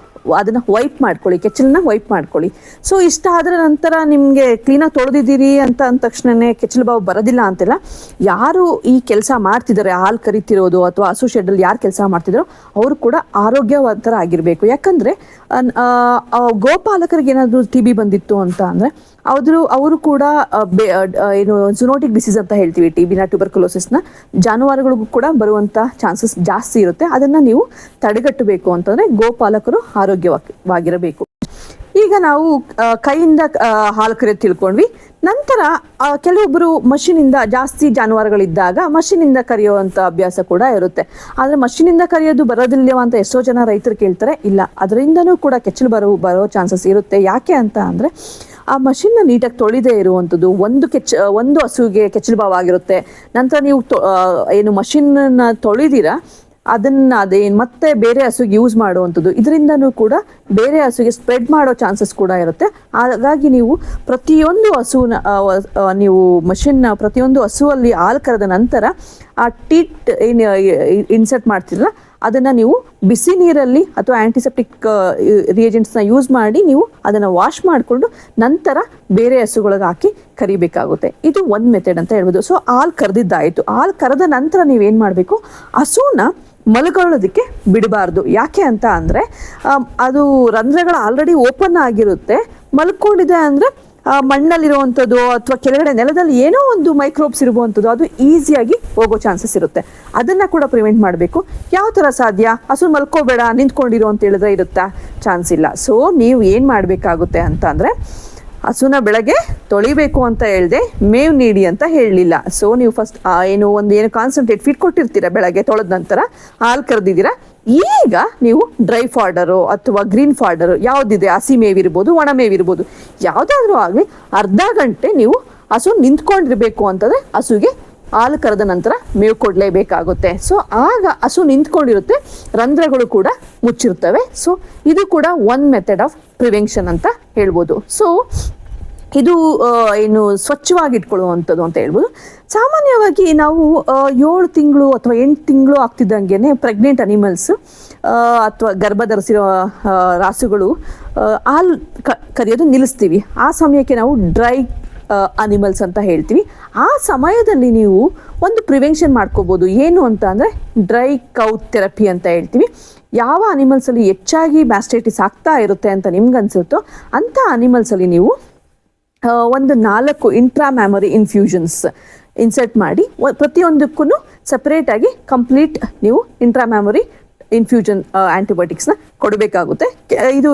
ಅದನ್ನು ವೈಪ್ ಮಾಡ್ಕೊಳ್ಳಿ, ಕೆಚ್ಚಲನ್ನ ವೈಪ್ ಮಾಡ್ಕೊಳ್ಳಿ. ಸೊ ಇಷ್ಟ ಆದ್ರೆ ನಂತರ ನಿಮಗೆ ಕ್ಲೀನಾಗಿ ತೊಳೆದಿದ್ದೀರಿ ಅಂತ ಅಂದ ತಕ್ಷಣನೇ ಕೆಚ್ಚಲು ಬಾವು ಬರೋದಿಲ್ಲ ಅಂತಿಲ್ಲ. ಯಾರು ಈ ಕೆಲಸ ಮಾಡ್ತಿದ್ದಾರೆ, ಹಾಲು ಕರಿತಿರೋದು ಅಥವಾ ಹಸು ಶೆಡ್ಡಲ್ಲಿ ಯಾರು ಕೆಲಸ ಮಾಡ್ತಿದ್ದಾರೋ ಅವರು ಕೂಡ ಆರೋಗ್ಯವಂತರಾಗಿರಬೇಕು. ಯಾಕಂದರೆ ಗೋಪಾಲಕರಿಗೆ ಏನಾದರೂ TB ಬಂದಿತ್ತು ಅಂತ ಅಂದರೆ ಅವರು ಕೂಡ ಝೂನೋಟಿಕ್ ಡಿಸೀಸ್ ಅಂತ ಹೇಳ್ತೀವಿ, TBನ, ಟ್ಯೂಬರ್ಕುಲೋಸಿಸ್ನ ಜಾನುವಾರುಗಳಿಗೂ ಕೂಡ ಬರುವಂಥ ಚಾನ್ಸಸ್ ಜಾಸ್ತಿ ಇರುತ್ತೆ. ಅದನ್ನು ನೀವು ತಡೆಗಟ್ಟಬೇಕು ಅಂತಂದರೆ ಗೋಪಾಲಕರು ಆರೋಗ್ಯವಾಗಿರಬೇಕು. ಈಗ ನಾವು ಕೈಯಿಂದ ಹಾಲು ಕರೆಯೋದು ತಿಳ್ಕೊಂಡ್ವಿ. ನಂತರ ಕೆಲವೊಬ್ಬರು ಮಷೀನಿಂದ, ಜಾಸ್ತಿ ಜಾನುವಾರುಗಳಿದ್ದಾಗ ಮಷೀನಿಂದ ಕರೆಯುವಂಥ ಅಭ್ಯಾಸ ಕೂಡ ಇರುತ್ತೆ. ಆದರೆ ಮಷೀನಿಂದ ಕರೆಯೋದು ಬರೋದಿಲ್ಲವ ಅಂತ ಎಷ್ಟೋ ಜನ ರೈತರು ಕೇಳ್ತಾರೆ. ಇಲ್ಲ, ಅದರಿಂದನೂ ಕೂಡ ಕೆಚ್ಚಲು ಬರೋ ಚಾನ್ಸಸ್ ಇರುತ್ತೆ. ಯಾಕೆ ಅಂತ ಅಂದರೆ ಆ ಮಷಿನ್ನ ನೀಟಾಗಿ ತೊಳಿದೇ ಇರುವಂಥದ್ದು. ಒಂದು ಹಸುವಿಗೆ ಕೆಚ್ಚಲು ಬಾವು ಆಗಿರುತ್ತೆ. ನಂತರ ನೀವು ಮಷಿನ್ನ ತೊಳಿದಿರಾ ಅದೇನು ಮತ್ತೆ ಬೇರೆ ಹಸುಗೆ ಯೂಸ್ ಮಾಡುವಂಥದ್ದು, ಇದರಿಂದನೂ ಕೂಡ ಬೇರೆ ಹಸುಗೆ ಸ್ಪ್ರೆಡ್ ಮಾಡೋ ಚಾನ್ಸಸ್ ಕೂಡ ಇರುತ್ತೆ. ಹಾಗಾಗಿ ನೀವು ಪ್ರತಿಯೊಂದು ಪ್ರತಿಯೊಂದು ಹಸುವಲ್ಲಿ ಹಾಲು ಕರೆದ ನಂತರ ಆ ಟೀಟ್ ಏನು ಇನ್ಸರ್ಟ್ ಮಾಡ್ತಿರಲ್ಲ ಅದನ್ನು ನೀವು ಬಿಸಿ ನೀರಲ್ಲಿ ಅಥವಾ ಆ್ಯಂಟಿಸೆಪ್ಟಿಕ್ ರಿಯೇಜೆಂಟ್ಸ್ನ ಯೂಸ್ ಮಾಡಿ ನೀವು ಅದನ್ನು ವಾಶ್ ಮಾಡಿಕೊಂಡು ನಂತರ ಬೇರೆ ಹಸುಗಳಿಗೆ ಹಾಕಿ ಕರಿಬೇಕಾಗುತ್ತೆ. ಇದು ಒಂದು ಮೆಥಡ್ ಅಂತ ಹೇಳ್ಬೋದು. ಸೊ ಹಾಲು ಕರೆದಿದ್ದಾಯಿತು. ಹಾಲು ಕರೆದ ನಂತರ ನೀವೇನು ಮಾಡಬೇಕು, ಹಸುನ ಮಲಗೊಳ್ಳೋದಕ್ಕೆ ಬಿಡಬಾರ್ದು. ಯಾಕೆ ಅಂತ ಅಂದರೆ ಅದು ರಂಧ್ರಗಳು ಆಲ್ರೆಡಿ ಓಪನ್ ಆಗಿರುತ್ತೆ. ಮಲ್ಕೊಂಡಿದೆ ಅಂದರೆ ಮಣ್ಣಲ್ಲಿರುವಂಥದ್ದು ಅಥವಾ ಕೆಳಗಡೆ ನೆಲದಲ್ಲಿ ಏನೋ ಒಂದು ಮೈಕ್ರೋಬ್ಸ್ ಇರುವಂಥದ್ದು ಅದು ಈಸಿಯಾಗಿ ಹೋಗೋ ಚಾನ್ಸಸ್ ಇರುತ್ತೆ. ಅದನ್ನು ಕೂಡ ಪ್ರಿವೆಂಟ್ ಮಾಡಬೇಕು. ಯಾವ ಥರ ಸಾಧ್ಯ? ಹಸು ಮಲ್ಕೋಬೇಡ ನಿಂತ್ಕೊಂಡಿರೋ ಅಂತ ಹೇಳಿದ್ರೆ ಇರುತ್ತಾ? ಚಾನ್ಸ್ ಇಲ್ಲ. ಸೊ ನೀವು ಏನು ಮಾಡಬೇಕಾಗುತ್ತೆ ಅಂತ ಅಂದರೆ ಹಸುನ ಬೆಳಗ್ಗೆ ತೊಳಿಬೇಕು ಅಂತ ಹೇಳಿದೆ, ಮೇವು ನೀಡಿ ಅಂತ ಹೇಳಲಿಲ್ಲ. ಸೊ ನೀವು ಫಸ್ಟ್ ಏನು ಕಾನ್ಸಂಟ್ರೇಟ್ ಫೀಡ್ ಕೊಟ್ಟಿರ್ತೀರ ಬೆಳಗ್ಗೆ ತೊಳೆದ ನಂತರ, ಹಾಲು ಕರೆದಿದ್ದೀರಾ. ಈಗ ನೀವು ಡ್ರೈ ಫಾರ್ಡರು ಅಥವಾ ಗ್ರೀನ್ ಫಾರ್ಡರು ಯಾವುದಿದೆ, ಹಸಿ ಮೇವಿರ್ಬೋದು, ಒಣ ಮೇವಿರ್ಬೋದು, ಯಾವುದಾದ್ರೂ ಆಗಲಿ ಅರ್ಧ ಗಂಟೆ ನೀವು ಹಸು ನಿಂತ್ಕೊಂಡಿರ್ಬೇಕು ಅಂತಂದರೆ ಹಸುಗೆ ಹಾಲು ಕರೆದ ನಂತರ ಮೇವು ಕೊಡಲೇಬೇಕಾಗುತ್ತೆ. ಸೊ ಆಗ ಹಸು ನಿಂತ್ಕೊಂಡಿರುತ್ತೆ, ರಂಧ್ರಗಳು ಕೂಡ ಮುಚ್ಚಿರ್ತವೆ. ಸೊ ಇದು ಕೂಡ ಒನ್ ಮೆಥಡ್ ಆಫ್ ಪ್ರಿವೆನ್ಷನ್ ಅಂತ ಹೇಳ್ಬೋದು. ಸೊ ಇದು ಏನು ಸ್ವಚ್ಛವಾಗಿ ಇಟ್ಕೊಳ್ಳುವಂಥದ್ದು ಅಂತ ಹೇಳ್ಬೋದು. ಸಾಮಾನ್ಯವಾಗಿ ನಾವು 7 ತಿಂಗಳು ಅಥವಾ 8 ತಿಂಗಳು ಆಗ್ತಿದ್ದಂಗೆ ಪ್ರೆಗ್ನೆಂಟ್ ಅನಿಮಲ್ಸ್ ಅಥವಾ ಗರ್ಭ ಧರಿಸಿರೋ ರಾಸುಗಳು ಹಾಲು ಕರೆಯೋದು ನಿಲ್ಲಿಸ್ತೀವಿ. ಆ ಸಮಯಕ್ಕೆ ನಾವು ಡ್ರೈ ಅನಿಮಲ್ಸ್ ಅಂತ ಹೇಳ್ತೀವಿ. ಆ ಸಮಯದಲ್ಲಿ ನೀವು ಒಂದು ಪ್ರಿವೆನ್ಷನ್ ಮಾಡ್ಕೋಬೋದು. ಏನು ಅಂತ ಅಂದರೆ ಡ್ರೈ ಕೌ ಥೆರಪಿ ಅಂತ ಹೇಳ್ತೀವಿ. ಯಾವ ಅನಿಮಲ್ಸಲ್ಲಿ ಹೆಚ್ಚಾಗಿ ಮ್ಯಾಸ್ಟೈಟಿಸ್ ಆಗ್ತಾ ಇರುತ್ತೆ ಅಂತ ನಿಮ್ಗೆ ಅನಿಸುತ್ತೋ ಅಂಥ ಅನಿಮಲ್ಸಲ್ಲಿ ನೀವು ಒಂದು 4 ಇಂಟ್ರಾಮ್ಯಾಮರಿ ಇನ್ಫ್ಯೂಷನ್ಸ್ ಇನ್ಸರ್ಟ್ ಮಾಡಿ ಪ್ರತಿಯೊಂದಕ್ಕೂ ಸಪ್ರೇಟಾಗಿ ಕಂಪ್ಲೀಟ್ ನೀವು ಇಂಟ್ರಾಮ್ಯಾಮರಿ ಇನ್ಫ್ಯೂಷನ್ ಆ್ಯಂಟಿಬಯೋಟಿಕ್ಸ್ನ ಕೊಡಬೇಕಾಗುತ್ತೆ. ಇದು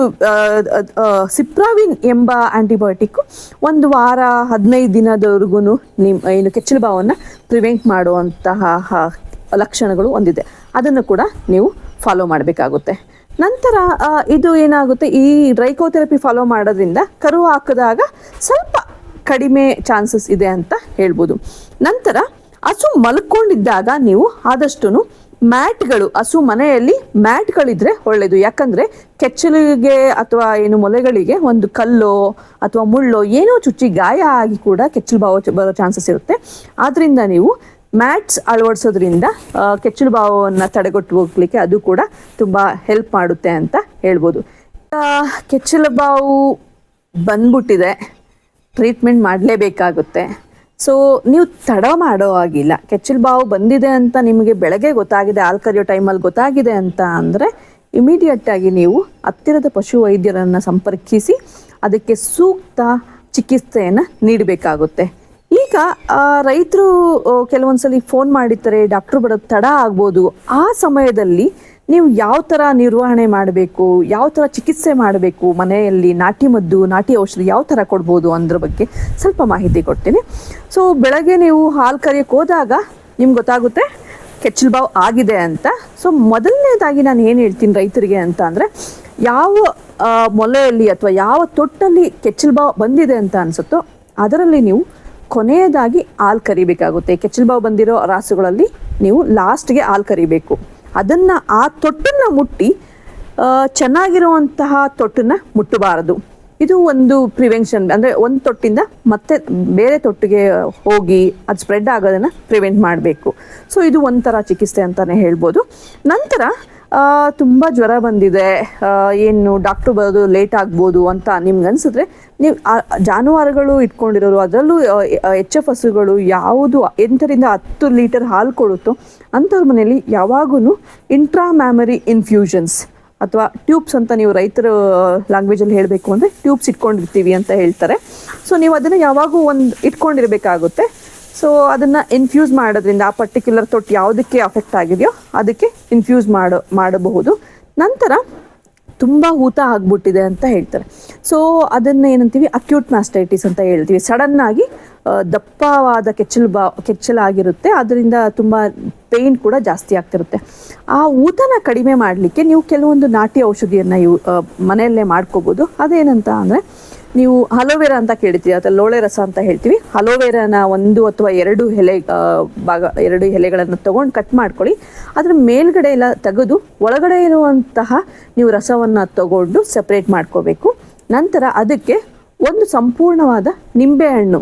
ಸಿಪ್ರಾವಿನ್ ಎಂಬ ಆ್ಯಂಟಿಬಯೋಟಿಕ್ಕು 1 ವಾರ 15 ದಿನದವರೆಗೂ ನಿಮ್ಮ ಏನು ಕೆಚ್ಚಲು ಬಾವನ್ನು ಪ್ರಿವೆಂಟ್ ಮಾಡುವಂತಹ ಲಕ್ಷಣಗಳು ಹೊಂದಿದೆ. ಅದನ್ನು ಕೂಡ ನೀವು ಫಾಲೋ ಮಾಡಬೇಕಾಗುತ್ತೆ. ನಂತರ ಇದು ಏನಾಗುತ್ತೆ, ಈ ಡ್ರೈಕೋಥೆರಪಿ ಫಾಲೋ ಮಾಡೋದ್ರಿಂದ ಕರು ಹಾಕಿದಾಗ ಸ್ವಲ್ಪ ಕಡಿಮೆ ಚಾನ್ಸಸ್ ಇದೆ ಅಂತ ಹೇಳ್ಬೋದು. ನಂತರ ಹಸು ಮಲ್ಕೊಂಡಿದ್ದಾಗ ನೀವು ಆದಷ್ಟು ಮ್ಯಾಟ್ಗಳು, ಹಸು ಮನೆಯಲ್ಲಿ ಮ್ಯಾಟ್ಗಳಿದ್ರೆ ಒಳ್ಳೆಯದು. ಯಾಕಂದರೆ ಕೆಚ್ಚಲಿಗೆ ಅಥವಾ ಏನು ಮೊಲೆಗಳಿಗೆ ಒಂದು ಕಲ್ಲೋ ಅಥವಾ ಮುಳ್ಳೋ ಏನೋ ಚುಚ್ಚಿ ಗಾಯ ಆಗಿ ಕೂಡ ಕೆಚ್ಚಲು ಬಾವು ಬರೋ ಚಾನ್ಸಸ್ ಇರುತ್ತೆ. ಆದ್ದರಿಂದ ನೀವು ಮ್ಯಾಟ್ಸ್ ಅಳವಡಿಸೋದ್ರಿಂದ ಕೆಚ್ಚಲು ಬಾವನ್ನು ತಡೆಗಟ್ಟು ಹೋಗ್ಲಿಕ್ಕೆ ಅದು ಕೂಡ ತುಂಬ ಹೆಲ್ಪ್ ಮಾಡುತ್ತೆ ಅಂತ ಹೇಳ್ಬೋದು. ಕೆಚ್ಚಲು ಬಾವು ಬಂದ್ಬಿಟ್ಟಿದೆ, ಟ್ರೀಟ್ಮೆಂಟ್ ಮಾಡಲೇಬೇಕಾಗುತ್ತೆ. ಸೊ ನೀವು ತಡ ಮಾಡೋ ಆಗಿಲ್ಲ. ಕೆಚ್ಚಲು ಬಾವು ಬಂದಿದೆ ಅಂತ ನಿಮಗೆ ಬೆಳಗ್ಗೆ ಗೊತ್ತಾಗಿದೆ, ಹಾಲು ಕರೆಯೋ ಟೈಮಲ್ಲಿ ಗೊತ್ತಾಗಿದೆ ಅಂತ ಅಂದರೆ ಇಮಿಡಿಯೇಟಾಗಿ ನೀವು ಹತ್ತಿರದ ಪಶು ವೈದ್ಯರನ್ನು ಸಂಪರ್ಕಿಸಿ ಅದಕ್ಕೆ ಸೂಕ್ತ ಚಿಕಿತ್ಸೆಯನ್ನು ನೀಡಬೇಕಾಗುತ್ತೆ. ಈಗ ರೈತರು ಕೆಲವೊಂದ್ಸಲಿ ಫೋನ್ ಮಾಡಿರ್ತಾರೆ, ಡಾಕ್ಟ್ರು ಬರೋದು ತಡ ಆಗ್ಬೋದು. ಆ ಸಮಯದಲ್ಲಿ ನೀವು ಯಾವ ಥರ ನಿರ್ವಹಣೆ ಮಾಡಬೇಕು, ಯಾವ ಥರ ಚಿಕಿತ್ಸೆ ಮಾಡಬೇಕು, ಮನೆಯಲ್ಲಿ ನಾಟಿ ಮದ್ದು, ನಾಟಿ ಔಷಧಿ ಯಾವ ಥರ ಕೊಡ್ಬೋದು ಅನ್ನೋದ್ರ ಬಗ್ಗೆ ಸ್ವಲ್ಪ ಮಾಹಿತಿ ಕೊಡ್ತೀನಿ. ಸೊ ಬೆಳಗ್ಗೆ ನೀವು ಹಾಲು ಕರೆಯೋಕ್ಕೆ ಹೋದಾಗ ನಿಮ್ಗೆ ಗೊತ್ತಾಗುತ್ತೆ ಕೆಚ್ಚಲು ಬಾವು ಆಗಿದೆ ಅಂತ. ಸೊ ಮೊದಲನೇದಾಗಿ ನಾನು ಏನು ಹೇಳ್ತೀನಿ ರೈತರಿಗೆ ಅಂತ ಅಂದರೆ, ಯಾವ ಮೊಲೆಯಲ್ಲಿ ಅಥವಾ ಯಾವ ತೊಟ್ಟಲ್ಲಿ ಕೆಚ್ಚಲು ಬಾವು ಬಂದಿದೆ ಅಂತ ಅನಿಸುತ್ತೋ ಅದರಲ್ಲಿ ನೀವು ಕೊನೆಯದಾಗಿ ಹಾಲು ಕರಿಬೇಕಾಗುತ್ತೆ. ಕೆಚ್ಚಲು ಬಾವು ಬಂದಿರೋ ರಾಸುಗಳಲ್ಲಿ ನೀವು ಲಾಸ್ಟ್ಗೆ ಹಾಲು ಕರಿಬೇಕು. ಅದನ್ನು ಆ ತೊಟ್ಟನ್ನು ಮುಟ್ಟಿ ಚೆನ್ನಾಗಿರುವಂತಹ ತೊಟ್ಟನ್ನು ಮುಟ್ಟಬಾರದು. ಇದು ಒಂದು ಪ್ರಿವೆನ್ಷನ್. ಅಂದರೆ ಒಂದು ತೊಟ್ಟಿಂದ ಮತ್ತೆ ಬೇರೆ ತೊಟ್ಟಿಗೆ ಹೋಗಿ ಅದು ಸ್ಪ್ರೆಡ್ ಆಗೋದನ್ನು ಪ್ರಿವೆಂಟ್ ಮಾಡಬೇಕು. ಸೊ ಇದು ಒಂಥರ ಚಿಕಿತ್ಸೆ ಅಂತಲೇ ಹೇಳ್ಬೋದು. ನಂತರ ತುಂಬ ಜ್ವರ ಬಂದಿದೆ, ಏನು ಡಾಕ್ಟ್ರು ಬರೋದು ಲೇಟ್ ಆಗ್ಬೋದು ಅಂತ ನಿಮ್ಗೆ ಅನಿಸಿದ್ರೆ, ನೀವು ಜಾನುವಾರುಗಳು ಇಟ್ಕೊಂಡಿರೋರು, ಅದರಲ್ಲೂ HF ಹಸುಗಳು ಯಾವುದು 8ರಿಂದ 10 ಲೀಟರ್ ಹಾಲು ಕೊಡುತ್ತೋ ಅಂಥವ್ರ ಮನೆಯಲ್ಲಿ ಯಾವಾಗೂ ಇಂಟ್ರಾಮ್ಯಾಮರಿ ಇನ್ಫ್ಯೂಷನ್ಸ್ ಅಥವಾ ಟ್ಯೂಬ್ಸ್ ಅಂತ ನೀವು ರೈತರ ಲ್ಯಾಂಗ್ವೇಜಲ್ಲಿ ಹೇಳಬೇಕು ಅಂದರೆ ಟ್ಯೂಬ್ಸ್ ಇಟ್ಕೊಂಡಿರ್ತೀವಿ ಅಂತ ಹೇಳ್ತಾರೆ. ಸೊ ನೀವು ಅದನ್ನು ಯಾವಾಗೂ ಒಂದು ಇಟ್ಕೊಂಡಿರಬೇಕಾಗುತ್ತೆ. ಸೊ ಅದನ್ನು ಇನ್ಫ್ಯೂಸ್ ಮಾಡೋದ್ರಿಂದ ಆ ಪರ್ಟಿಕ್ಯುಲರ್ ತೊಟ್ಟು ಯಾವುದಕ್ಕೆ ಅಫೆಕ್ಟ್ ಆಗಿದೆಯೋ ಅದಕ್ಕೆ ಇನ್ಫ್ಯೂಸ್ ಮಾಡಬಹುದು. ನಂತರ ತುಂಬ ಊತ ಆಗ್ಬಿಟ್ಟಿದೆ ಅಂತ ಹೇಳ್ತಾರೆ. ಸೊ ಅದನ್ನು ಏನಂತೀವಿ, ಅಕ್ಯೂಟ್ ಮ್ಯಾಸ್ಟೈಟಿಸ್ ಅಂತ ಹೇಳ್ತೀವಿ. ಸಡನ್ನಾಗಿ ದಪ್ಪವಾದ ಕೆಚ್ಚಲಾಗಿರುತ್ತೆ, ಅದರಿಂದ ತುಂಬ ಪೇಯ್ನ್ ಕೂಡ ಜಾಸ್ತಿ ಆಗ್ತಿರುತ್ತೆ. ಆ ಊತನ ಕಡಿಮೆ ಮಾಡಲಿಕ್ಕೆ ನೀವು ಕೆಲವೊಂದು ನಾಟಿ ಔಷಧಿಯನ್ನು ಮನೆಯಲ್ಲೇ ಮಾಡ್ಕೋಬೋದು. ಅದೇನಂತ ಅಂದರೆ, ನೀವು ಅಲೋವೆರಾ ಅಂತ ಕೇಳ್ತೀವಿ ಅಥವಾ ಲೋಳೆ ರಸ ಅಂತ ಹೇಳ್ತೀವಿ. ಅಲೋವೆರಾನ 1 ಅಥವಾ 2 ಎಲೆಗಳನ್ನು ತೊಗೊಂಡು ಕಟ್ ಮಾಡ್ಕೊಳ್ಳಿ. ಅದರ ಮೇಲ್ಗಡೆ ಎಲ್ಲ ತೆಗೆದು ಒಳಗಡೆ ಇರುವಂತಹ ನೀವು ರಸವನ್ನು ತಗೊಂಡು ಸಪ್ರೇಟ್ ಮಾಡ್ಕೋಬೇಕು. ನಂತರ ಅದಕ್ಕೆ ಒಂದು ಸಂಪೂರ್ಣವಾದ ನಿಂಬೆಹಣ್ಣು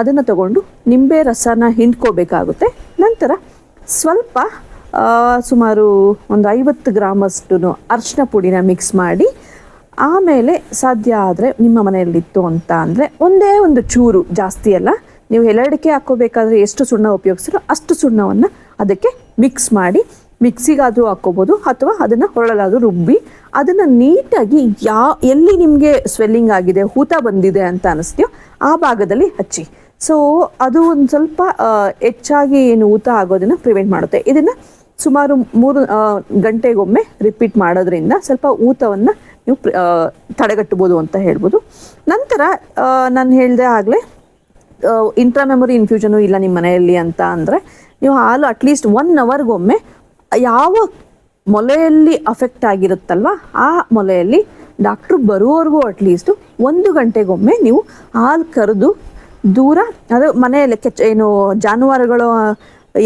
ಅದನ್ನು ತಗೊಂಡು ನಿಂಬೆ ರಸನ ಹಿಂಡ್ಕೋಬೇಕಾಗುತ್ತೆ. ನಂತರ ಸ್ವಲ್ಪ ಸುಮಾರು ಒಂದು 50 ಗ್ರಾಮಷ್ಟು ಅರಿಶಿನ ಪುಡಿನ ಮಿಕ್ಸ್ ಮಾಡಿ, ಆಮೇಲೆ ಸಾಧ್ಯ ಆದರೆ ನಿಮ್ಮ ಮನೆಯಲ್ಲಿತ್ತು ಅಂತ ಅಂದರೆ ಒಂದೇ ಒಂದು ಚೂರು, ಜಾಸ್ತಿ ಅಲ್ಲ, ನೀವು ಎಲೆಡಿಕೆ ಹಾಕ್ಕೋಬೇಕಾದ್ರೆ ಎಷ್ಟು ಸುಣ್ಣ ಉಪಯೋಗಿಸ್ತೀರೋ ಅಷ್ಟು ಸುಣ್ಣವನ್ನು ಅದಕ್ಕೆ ಮಿಕ್ಸ್ ಮಾಡಿ ಮಿಕ್ಸಿಗಾದರೂ ಹಾಕ್ಕೋಬೋದು ಅಥವಾ ಅದನ್ನು ಹೊರಳಲಾದರೂ ರುಬ್ಬಿ ಅದನ್ನು ನೀಟಾಗಿ ಎಲ್ಲಿ ನಿಮಗೆ ಸ್ವೆಲ್ಲಿಂಗ್ ಆಗಿದೆ, ಊತ ಬಂದಿದೆ ಅಂತ ಅನಿಸ್ತೀಯೋ ಆ ಭಾಗದಲ್ಲಿ ಹಚ್ಚಿ. ಸೊ ಅದು ಒಂದು ಸ್ವಲ್ಪ ಹೆಚ್ಚಾಗಿ ಏನು ಊತ ಆಗೋದನ್ನು ಪ್ರಿವೆಂಟ್ ಮಾಡುತ್ತೆ. ಇದನ್ನು ಸುಮಾರು 3 ಗಂಟೆಗೊಮ್ಮೆ ರಿಪೀಟ್ ಮಾಡೋದ್ರಿಂದ ಸ್ವಲ್ಪ ಊತವನ್ನು ನೀವು ತಡೆಗಟ್ಟಬೋದು ಅಂತ ಹೇಳ್ಬೋದು. ನಂತರ ನಾನು ಹೇಳಿದೆ ಆಗಲೇ, ಇಂಟ್ರಾಮೆಮೊರಿ ಇನ್ಫ್ಯೂಷನು ಇಲ್ಲ ನಿಮ್ಮ ಮನೆಯಲ್ಲಿ ಅಂತ ಅಂದರೆ, ನೀವು ಹಾಲು ಅಟ್ಲೀಸ್ಟ್ 1 ಅವರ್ಗೊಮ್ಮೆ ಯಾವ ಮೊಲೆಯಲ್ಲಿ ಅಫೆಕ್ಟ್ ಆಗಿರುತ್ತಲ್ವ ಆ ಮೊಲೆಯಲ್ಲಿ ಡಾಕ್ಟ್ರು ಬರುವವರೆಗೂ ಅಟ್ಲೀಸ್ಟು 1 ಗಂಟೆಗೊಮ್ಮೆ ನೀವು ಹಾಲು ಕರೆದು ದೂರ, ಅದು ಮನೆಯಲ್ಲಿ ಏನು ಜಾನುವಾರುಗಳು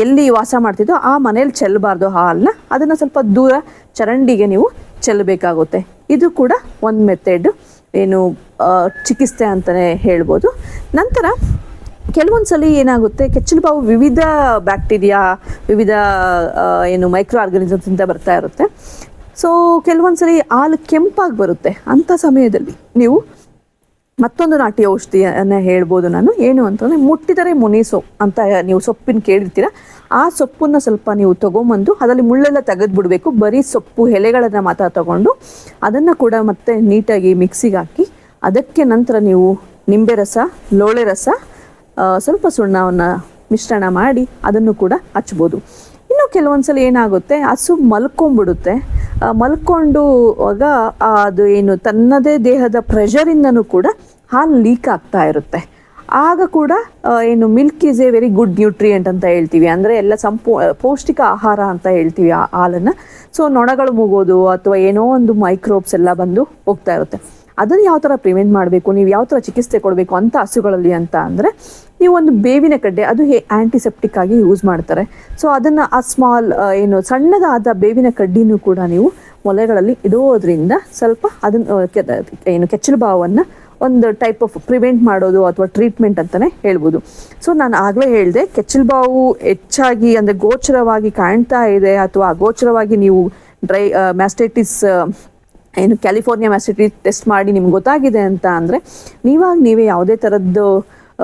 ಎಲ್ಲಿ ವಾಸ ಮಾಡ್ತಿದ್ದೋ ಆ ಮನೇಲಿ ಚೆಲ್ಲಬಾರ್ದು ಹಾಲನ್ನ, ಅದನ್ನು ಸ್ವಲ್ಪ ದೂರ ಚರಂಡಿಗೆ ನೀವು ಚೆಲ್ಲಬೇಕಾಗುತ್ತೆ. ಇದು ಕೂಡ ಒಂದು ಮೆಥಡ್. ಏನು ಚಿಕಿತ್ಸೆ ಅಂತಲೇ ಹೇಳ್ಬೋದು. ನಂತರ ಕೆಲವೊಂದ್ಸಲಿ ಏನಾಗುತ್ತೆ, ಕೆಚ್ಚಲು ಬಾವು ವಿವಿಧ ಬ್ಯಾಕ್ಟೀರಿಯಾ, ವಿವಿಧ ಏನು ಮೈಕ್ರೋ ಆರ್ಗನಿಸಮ್ಸ್ ಇಂದ ಬರ್ತಾ ಇರುತ್ತೆ. ಸೊ ಕೆಲವೊಂದ್ಸಲಿ ಹಾಲು ಕೆಂಪಾಗಿ ಬರುತ್ತೆ. ಅಂಥ ಸಮಯದಲ್ಲಿ ನೀವು ಮತ್ತೊಂದು ನಾಟಿ ಔಷಧಿಯನ್ನು ಹೇಳ್ಬೋದು ನಾನು. ಏನು ಅಂತಂದರೆ ಮುಟ್ಟಿದರೆ ಮುನಿ ಸೊಪ್ಪು ಅಂತ ನೀವು ಸೊಪ್ಪಿನ ಕೇಳಿರ್ತೀರ. ಆ ಸೊಪ್ಪನ್ನು ಸ್ವಲ್ಪ ನೀವು ತೊಗೊಂಬಂದು ಅದರಲ್ಲಿ ಮುಳ್ಳೆಲ್ಲ ತೆಗೆದು ಬಿಡಬೇಕು. ಬರೀ ಸೊಪ್ಪು ಎಲೆಗಳನ್ನು ಮಾತ್ರ ತಗೊಂಡು ಅದನ್ನು ಕೂಡ ಮತ್ತೆ ನೀಟಾಗಿ ಮಿಕ್ಸಿಗೆ ಹಾಕಿ, ಅದಕ್ಕೆ ನಂತರ ನೀವು ನಿಂಬೆ ರಸ, ಲೋಳೆ ರಸ, ಸ್ವಲ್ಪ ಸುಣ್ಣವನ್ನು ಮಿಶ್ರಣ ಮಾಡಿ ಅದನ್ನು ಕೂಡ ಹಚ್ಬೋದು. ಇನ್ನು ಕೆಲವೊಂದ್ಸಲ ಏನಾಗುತ್ತೆ, ಹಸು ಮಲ್ಕೊಂಡ್ಬಿಡುತ್ತೆ. ಮಲ್ಕೊಂಡು ಆಗ ಅದು ಏನು ತನ್ನದೇ ದೇಹದ ಪ್ರೆಷರಿಂದನೂ ಕೂಡ ಹಾಲು ಲೀಕ್ ಆಗ್ತಾ ಇರುತ್ತೆ. ಆಗ ಕೂಡ ಏನು milk is A very good nutrient ಅಂತ ಹೇಳ್ತೀವಿ, ಅಂದರೆ ಎಲ್ಲ ಪೌಷ್ಟಿಕ ಆಹಾರ ಅಂತ ಹೇಳ್ತೀವಿ ಆ ಹಾಲನ್ನು. ಸೊ ನೊಣಗಳು ಮುಗೋದು ಅಥವಾ ಏನೋ ಒಂದು ಮೈಕ್ರೋಬ್ಸ್ ಎಲ್ಲ ಬಂದು ಹೋಗ್ತಾ ಇರುತ್ತೆ. ಅದನ್ನು ಯಾವ ಥರ ಪ್ರಿವೆಂಟ್ ಮಾಡಬೇಕು, ನೀವು ಯಾವ ಥರ ಚಿಕಿತ್ಸೆ ಕೊಡಬೇಕು ಅಂತ ಹಸುಗಳಲ್ಲಿ ಅಂತ ಅಂದರೆ, ನೀವು ಒಂದು ಬೇವಿನ ಕಡ್ಡೆ, ಅದು ಆ್ಯಂಟಿಸೆಪ್ಟಿಕ್ ಆಗಿ ಯೂಸ್ ಮಾಡ್ತಾರೆ. ಸೊ ಅದನ್ನು ಆ ಸ್ಮಾಲ್ ಏನು ಸಣ್ಣದಾದ ಬೇವಿನ ಕಡ್ಡಿನೂ ಕೂಡ ನೀವು ಮೊಲೆಗಳಲ್ಲಿ ಇಡೋದ್ರಿಂದ ಸ್ವಲ್ಪ ಅದನ್ನು ಏನು ಕೆಚ್ಚಲು ಬಾವನ್ನು ಒಂದು ಟೈಪ್ ಆಫ್ ಪ್ರಿವೆಂಟ್ ಮಾಡೋದು ಅಥವಾ ಟ್ರೀಟ್ಮೆಂಟ್ ಅಂತಲೇ ಹೇಳ್ಬೋದು. ಸೊ ನಾನು ಆಗಲೇ ಹೇಳಿದೆ, ಕೆಚ್ಚಲು ಬಾವು ಹೆಚ್ಚಾಗಿ ಅಂದರೆ ಗೋಚರವಾಗಿ ಕಾಣ್ತಾ ಇದೆ ಅಥವಾ ಅಗೋಚರವಾಗಿ ನೀವು ಮ್ಯಾಸ್ಟೈಟಿಸ್ ಏನು ಕ್ಯಾಲಿಫೋರ್ನಿಯಾ ಮ್ಯಾಸ್ಟೈಟಿಸ್ ಟೆಸ್ಟ್ ಮಾಡಿ ನಿಮ್ಗೆ ಗೊತ್ತಾಗಿದೆ ಅಂತ ಅಂದರೆ, ನೀವೇ ಯಾವುದೇ ಥರದ್ದು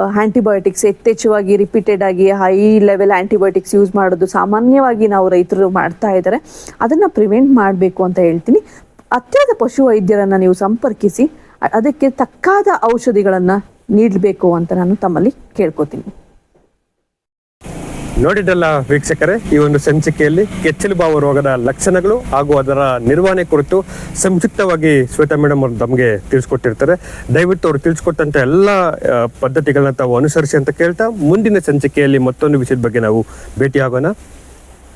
ಆ್ಯಂಟಿಬಯೋಟಿಕ್ಸ್ ಯಥೇಚ್ಛವಾಗಿ ರಿಪೀಟೆಡ್ ಆಗಿ ಹೈ ಲೆವೆಲ್ ಆ್ಯಂಟಿಬಯೋಟಿಕ್ಸ್ ಯೂಸ್ ಮಾಡೋದು ಸಾಮಾನ್ಯವಾಗಿ ನಾವು ರೈತರು ಮಾಡ್ತಾ ಇದ್ದಾರೆ. ಅದನ್ನು ಪ್ರಿವೆಂಟ್ ಮಾಡಬೇಕು ಅಂತ ಹೇಳ್ತೀನಿ. ಹತ್ತಿರದ ಪಶು ವೈದ್ಯರನ್ನು ನೀವು ಸಂಪರ್ಕಿಸಿ ಅದಕ್ಕೆ ತಕ್ಕಾದ ಔಷಧಿಗಳನ್ನು ನೀಡಬೇಕು ಅಂತ ನಾನು ತಮ್ಮಲ್ಲಿ ಕೇಳ್ಕೊತೀನಿ. ನೋಡಿದ್ರಲ್ಲ ವೀಕ್ಷಕರೇ, ಈ ಒಂದು ಸಂಚಿಕೆಯಲ್ಲಿ ಕೆಚ್ಚಲು ಬಾವು ರೋಗದ ಲಕ್ಷಣಗಳು ಹಾಗೂ ಅದರ ನಿರ್ವಹಣೆ ಕುರಿತು ಸಂಕ್ಷಿಪ್ತವಾಗಿ ಶ್ವೇತಾ ಮೇಡಮ್ ಅವರು ನಮಗೆ ತಿಳಿಸ್ಕೊಟ್ಟಿರ್ತಾರೆ. ದಯವಿಟ್ಟು ಅವರು ತಿಳಿಸ್ಕೊಟ್ಟಂತ ಎಲ್ಲ ಪದ್ಧತಿಗಳನ್ನ ತಾವು ಅನುಸರಿಸಿ ಅಂತ ಕೇಳ್ತಾ, ಮುಂದಿನ ಸಂಚಿಕೆಯಲ್ಲಿ ಮತ್ತೊಂದು ವಿಷಯದ ಬಗ್ಗೆ ನಾವು ಭೇಟಿಯಾಗೋಣ.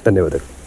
ಧನ್ಯವಾದಗಳು.